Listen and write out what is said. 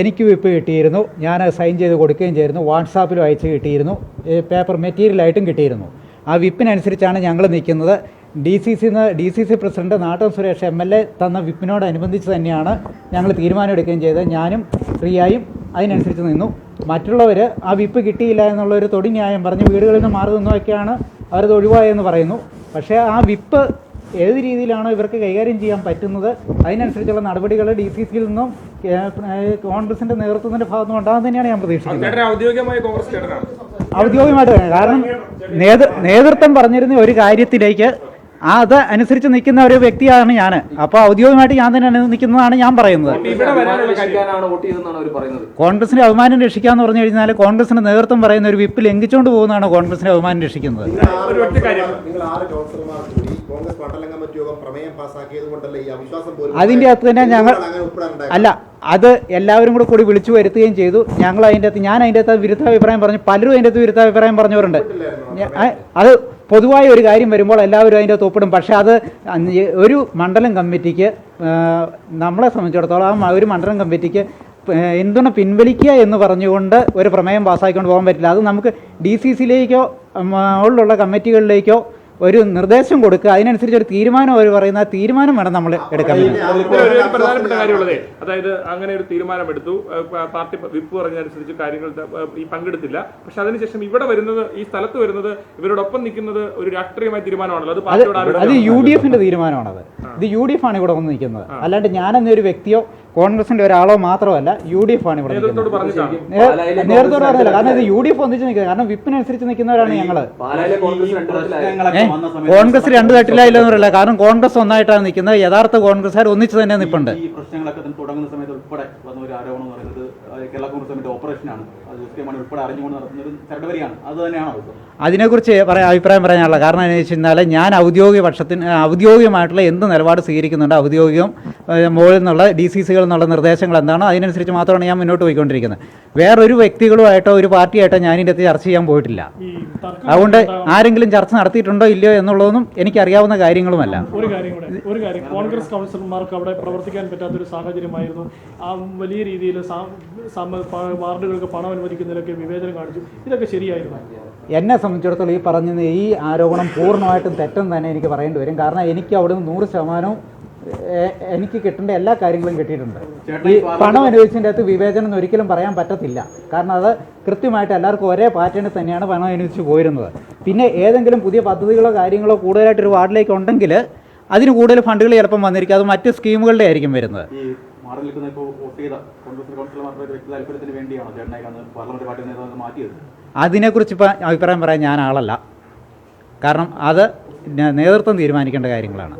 എനിക്ക് വിപ്പ് കിട്ടിയിരുന്നു. ഞാൻ സൈൻ ചെയ്ത് കൊടുക്കുകയും ചെയ്തിരുന്നു. വാട്സാപ്പിലും അയച്ച് കിട്ടിയിരുന്നു. പേപ്പർ മെറ്റീരിയലായിട്ടും കിട്ടിയിരുന്നു. ആ വിപ്പിനനുസരിച്ചാണ് ഞങ്ങൾ നിൽക്കുന്നത്. ഡി സി സി പ്രസിഡന്റ് നാട്ടം സുരേഷ് MLA തന്ന വിപ്പിനോടനുബന്ധിച്ച് തന്നെയാണ് ഞങ്ങൾ തീരുമാനമെടുക്കുകയും ചെയ്തത്. ഞാനും പ്രിയായും അതിനനുസരിച്ച് നിന്നു. മറ്റുള്ളവർ ആ വിപ്പ് കിട്ടിയില്ല എന്നുള്ളൊരു തൊടി ന്യായം പറഞ്ഞ് വീടുകളിൽ നിന്ന് മാറി നിന്നൊക്കെയാണ് അവരത് ഒഴിവായെന്ന് പറയുന്നു. പക്ഷേ ആ വിപ്പ് ഏത് രീതിയിലാണോ ഇവർക്ക് കൈകാര്യം ചെയ്യാൻ പറ്റുന്നത് അതിനനുസരിച്ചുള്ള നടപടികൾ DCC യിൽ നിന്നും കോൺഗ്രസിൻ്റെ നേതൃത്വത്തിൻ്റെ ഭാഗത്തുനിന്നും ഉണ്ടാകും തന്നെയാണ് ഞാൻ പ്രതീക്ഷിക്കുന്നത്. ഔദ്യോഗികമായിട്ട് കാരണം നേതൃത്വം പറഞ്ഞിരുന്ന ഒരു കാര്യത്തിലേക്ക് അത് അനുസരിച്ച് നിൽക്കുന്ന ഒരു വ്യക്തിയാണ് ഞാൻ. അപ്പോൾ ഔദ്യോഗികമായിട്ട് ഞാൻ തന്നെ നിൽക്കുന്നതാണ് ഞാൻ പറയുന്നത്. കോൺഗ്രസിന്റെ അഭിമാനം രക്ഷിക്കാന്ന് പറഞ്ഞു കഴിഞ്ഞാൽ കോൺഗ്രസിന്റെ നേതൃത്വം പറയുന്ന ഒരു വിപ്പ് ലംഘിച്ചുകൊണ്ട് പോകുന്നതാണ് കോൺഗ്രസിന്റെ അഭിമാനം രക്ഷിക്കുന്നത്. അതിൻ്റെ അകത്ത് തന്നെ ഞങ്ങൾ അത് എല്ലാവരും കൂടി വിളിച്ചു വരുത്തുകയും ചെയ്തു. ഞങ്ങൾ ഞാൻ അതിൻ്റെ അകത്ത് വിരുദ്ധാഭിപ്രായം പറഞ്ഞു. പലരും അതിൻ്റെ അകത്ത് വിരുദ്ധാഭിപ്രായം പറഞ്ഞവരുണ്ട്. അത് പൊതുവായ ഒരു കാര്യം വരുമ്പോൾ എല്ലാവരും അതിൻ്റെ അകത്ത് ഒപ്പിടും. പക്ഷേ അത് ഒരു മണ്ഡലം കമ്മിറ്റിക്ക് നമ്മളെ സംബന്ധിച്ചിടത്തോളം ഒരു മണ്ഡലം കമ്മിറ്റിക്ക് എന്തുകൊണ്ട് പിൻവലിക്കുക എന്ന് പറഞ്ഞുകൊണ്ട് ഒരു പ്രമേയം പാസ്സാക്കിക്കൊണ്ട് പോകാൻ പറ്റില്ല. അത് നമുക്ക് DCC യിലേക്കോ ഉള്ള കമ്മിറ്റികളിലേക്കോ ഒരു നിർദ്ദേശം കൊടുക്കുക. അതിനനുസരിച്ച് ഒരു തീരുമാനം അവർ പറയുന്ന തീരുമാനം വേണം നമ്മൾ എടുക്കാൻ. പ്രധാനപ്പെട്ട കാര്യമുള്ളത് അതായത് അങ്ങനെ ഒരു തീരുമാനമെടുത്തു. പാർട്ടി വിപ്പ് പറഞ്ഞതനുസരിച്ച് കാര്യങ്ങൾ ഈ പങ്കെടുത്തില്ല. പക്ഷെ അതിനുശേഷം ഇവിടെ വരുന്നത് ഈ സ്ഥലത്ത് വരുന്നത് ഇവരോടൊപ്പം നിൽക്കുന്നത് ഒരു രാഷ്ട്രീയമായ തീരുമാനമാണല്ലോ. അത് UDF തീരുമാനമാണത്. ഇത് UDF ആണ് ഇവിടെ വന്ന് നിൽക്കുന്നത്. അല്ലാണ്ട് ഞാനെന്നൊരു വ്യക്തിയോ കോൺഗ്രസിന്റെ ഒരാളോ മാത്രമല്ല UDF ആണ് ഇവിടെ നേതൃത്വം പറഞ്ഞില്ല. കാരണം ഇത് UDF ഒന്നിച്ച് നിൽക്കുന്നത്. കാരണം വിപ്പിനനുസരിച്ച് നിൽക്കുന്നവരാണ് ഞങ്ങൾ. കോൺഗ്രസ് രണ്ട് തട്ടിലായില്ലെന്ന് പറയില്ല. കാരണം കോൺഗ്രസ് ഒന്നായിട്ടാണ് നിൽക്കുന്നത്. യഥാർത്ഥ കോൺഗ്രസ്സുകാർ ഒന്നിച്ച് തന്നെ നിൽപ്പുണ്ട്. ഈ പ്രശ്നങ്ങളൊക്കെ തുടങ്ങുന്ന സമയത്ത് ഉൾപ്പെടെ വന്ന ഒരു ആരോപണം എന്ന് പറയുന്നത് കേരള കോൺഗ്രസ് കമ്മിറ്റി ഓപ്പറേഷനാണ്. അത് ഉൾപ്പെടെ അറിഞ്ഞുകൊണ്ട് നടത്തുന്ന ഒരു ചരടുവരിയാണ്. അത് തന്നെയാണോ? അതിനെക്കുറിച്ച് അഭിപ്രായം പറയാനുള്ള കാരണം എന്ന് വെച്ച് കഴിഞ്ഞാൽ ഞാൻ ഔദ്യോഗികമായിട്ടുള്ള എന്ത് നിലപാട് സ്വീകരിക്കുന്നുണ്ട്, ഔദ്യോഗികം മുകളിൽ നിന്നുള്ള DCC കളിൽ നിന്നുള്ള നിർദ്ദേശങ്ങൾ എന്താണോ അതിനനുസരിച്ച് മാത്രമാണ് ഞാൻ മുന്നോട്ട് പോയിക്കൊണ്ടിരിക്കുന്നത്. വേറൊരു വ്യക്തികളുമായിട്ടോ ഒരു പാർട്ടിയായിട്ടോ ഞാനിൻ്റെ അടുത്ത് ചർച്ച ചെയ്യാൻ പോയിട്ടില്ല. അതുകൊണ്ട് ആരെങ്കിലും ചർച്ച നടത്തിയിട്ടുണ്ടോ ഇല്ലയോ എന്നുള്ളതൊന്നും എനിക്കറിയാവുന്ന കാര്യങ്ങളുമല്ല. ഒരു കാര്യം കോൺഗ്രസ് കൗൺസിലർമാർക്ക് അവിടെ പ്രവർത്തിക്കാൻ പറ്റാത്തൊരു സാഹചര്യമായിരുന്നു. ആ വലിയ രീതിയിൽ വാർഡുകൾക്ക് പണം അനുവദിക്കുന്നതിലൊക്കെ വിവേചനം കാണിച്ചു. ഇതൊക്കെ ശരിയായിരുന്നു? എന്നെ സംബന്ധിച്ചിടത്തോളം ഈ പറഞ്ഞ ഈ ആരോപണം പൂർണ്ണമായിട്ടും തെറ്റെന്ന് തന്നെ എനിക്ക് പറയേണ്ടി വരും. കാരണം എനിക്ക് അവിടുന്ന് 100% എനിക്ക് കിട്ടേണ്ട എല്ലാ കാര്യങ്ങളും കിട്ടിയിട്ടുണ്ട്. ഈ പണം അനുവദിച്ചതിൻ്റെ അകത്ത് വിവേചനം ഒരിക്കലും പറയാൻ പറ്റത്തില്ല. കാരണം അത് കൃത്യമായിട്ട് എല്ലാവർക്കും ഒരേ പാറ്റേണിൽ തന്നെയാണ് പണം അനുവദിച്ച് പോയിരുന്നത്. പിന്നെ ഏതെങ്കിലും പുതിയ പദ്ധതികളോ കാര്യങ്ങളോ കൂടുതലായിട്ടൊരു വാർഡിലേക്ക് ഉണ്ടെങ്കിൽ അതിന് കൂടുതൽ ഫണ്ടുകൾ ചിലപ്പം വന്നിരിക്കും. അത് മറ്റ് സ്കീമുകളുടെ ആയിരിക്കും വരുന്നത്. അതിനെക്കുറിച്ച് ഇപ്പം അഭിപ്രായം പറയാൻ ഞാൻ ആളല്ല. കാരണം അത് നേതൃത്വം തീരുമാനിക്കേണ്ട കാര്യങ്ങളാണ്.